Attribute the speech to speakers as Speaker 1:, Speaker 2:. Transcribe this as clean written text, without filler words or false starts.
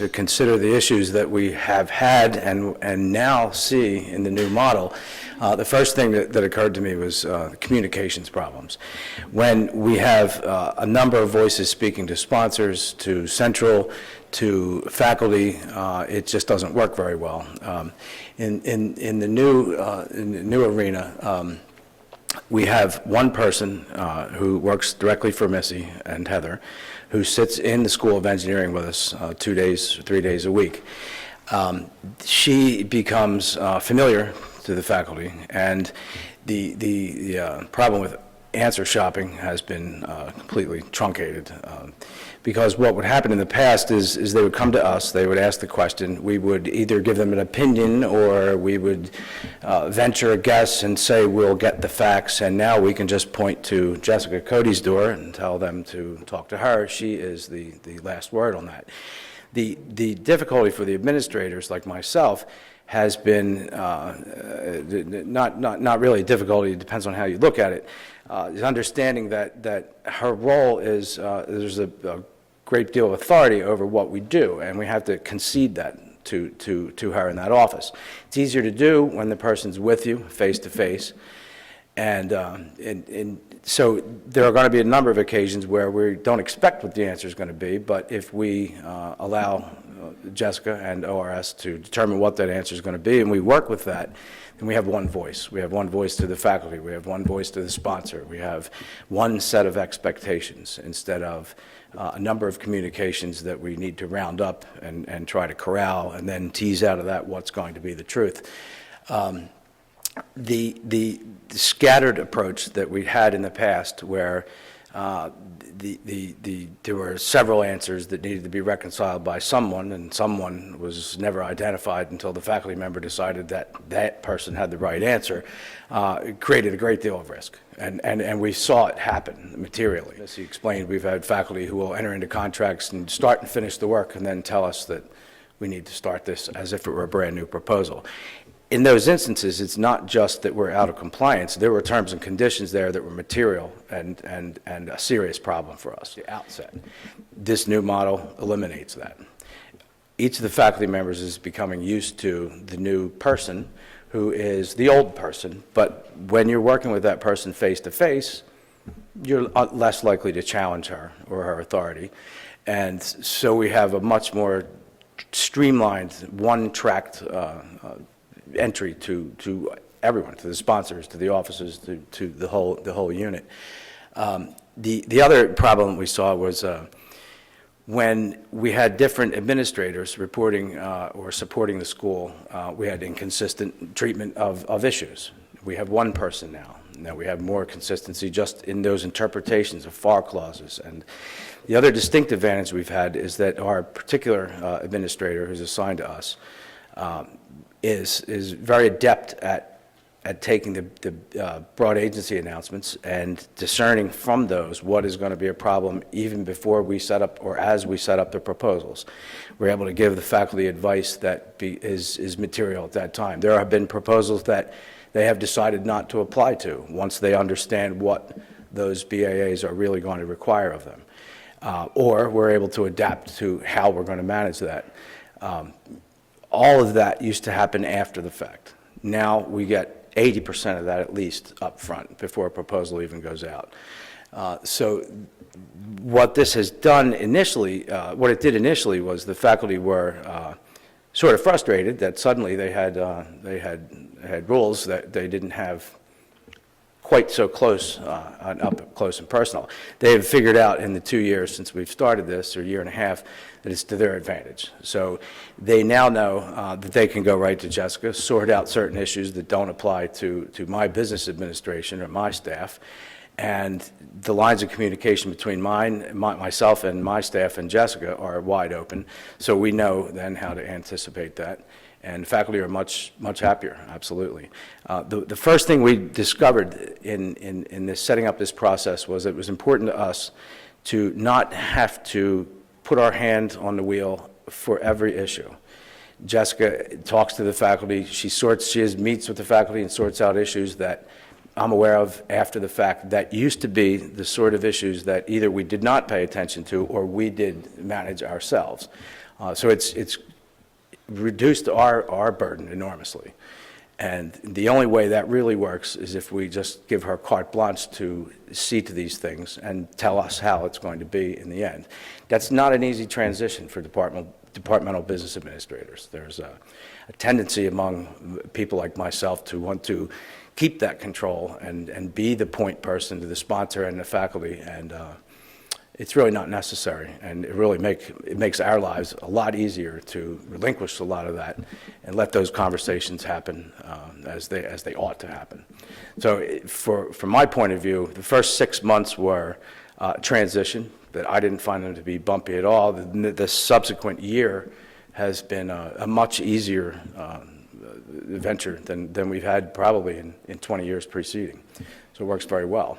Speaker 1: to consider the issues that we have had and now see in the new model, the first thing that occurred to me was communications problems. When we have a number of voices speaking to sponsors, to central, to faculty, it just doesn't work very well. In the new arena, we have one person who works directly for Missy and Heather, who sits in the School of Engineering with us 2 days, 3 days a week. She becomes familiar to the faculty, and the problem with answer shopping has been completely truncated. Because what would happen in the past is they would come to us, they would ask the question, we would either give them an opinion or we would venture a guess and say we'll get the facts, and now we can just point to Jessica Cody's door and tell them to talk to her. She is the last word on that. The difficulty for the administrators like myself has been not really a difficulty, it depends on how you look at it, is understanding that her role is, there's a great deal of authority over what we do, and we have to concede that to her in that office. It's easier to do when the person's with you, face to face, and so there are going to be a number of occasions where we don't expect what the answer is going to be, but if we allow Jessica and ORS to determine what that answer is going to be, and we work with that, then we have one voice. We have one voice to the faculty. We have one voice to the sponsor. We have one set of expectations instead of a number of communications that we need to round up and try to corral and then tease out of that what's going to be the truth. The scattered approach that we had in the past, where there were several answers that needed to be reconciled by someone, and someone was never identified until the faculty member decided that that person had the right answer, it created a great deal of risk. And we saw it happen materially. As he explained, we've had faculty who will enter into contracts and start and finish the work and then tell us that we need to start this as if it were a brand new proposal. In those instances, it's not just that we're out of compliance. There were terms and conditions there that were material and a serious problem for us at the outset. This new model eliminates that. Each of the faculty members is becoming used to the new person who is the old person, but when you're working with that person face to face, you're less likely to challenge her or her authority. And so we have a much more streamlined, one-tracked entry to everyone, to the sponsors, to the officers, to the whole unit. The other problem we saw was when we had different administrators reporting or supporting the school, we had inconsistent treatment of issues. We have one person now. Now we have more consistency just in those interpretations of FAR clauses. And the other distinct advantage we've had is that our particular administrator who's assigned to us is very adept at taking the broad agency announcements and discerning from those what is going to be a problem even before we set up or as we set up the proposals. We're able to give the faculty advice that is material at that time. There have been proposals that they have decided not to apply to once they understand what those BAAs are really going to require of them. Or we're able to adapt to how we're going to manage that. All of that used to happen after the fact. Now we get 80% of that at least up front before a proposal even goes out. So what this has done initially, what it did initially was the faculty were sort of frustrated that suddenly they had rules that they didn't have quite so close, up close and personal. They have figured out in the 2 years since we've started this, or a year and a half, that it's to their advantage. So they now know that they can go right to Jessica, sort out certain issues that don't apply to my business administration or my staff, and the lines of communication between myself and my staff and Jessica are wide open, so we know then how to anticipate that. And faculty are much happier, absolutely. The first thing we discovered in this setting up this process was it was important to us to not have to put our hand on the wheel for every issue. Jessica talks to the faculty, she meets with the faculty and sorts out issues that I'm aware of after the fact that used to be the sort of issues that either we did not pay attention to or we did manage ourselves. So it's reduced our burden enormously. And the only way that really works is if we just give her carte blanche to see to these things and tell us how it's going to be in the end. That's not an easy transition for departmental business administrators. There's a tendency among people like myself to want to keep that control and be the point person to the sponsor and the faculty, and it's really not necessary, and it makes our lives a lot easier to relinquish a lot of that and let those conversations happen as they ought to happen. So from my point of view, the first 6 months were transition, that I didn't find them to be bumpy at all. The subsequent year has been a much easier venture than we've had probably in 20 years preceding. So it works very well.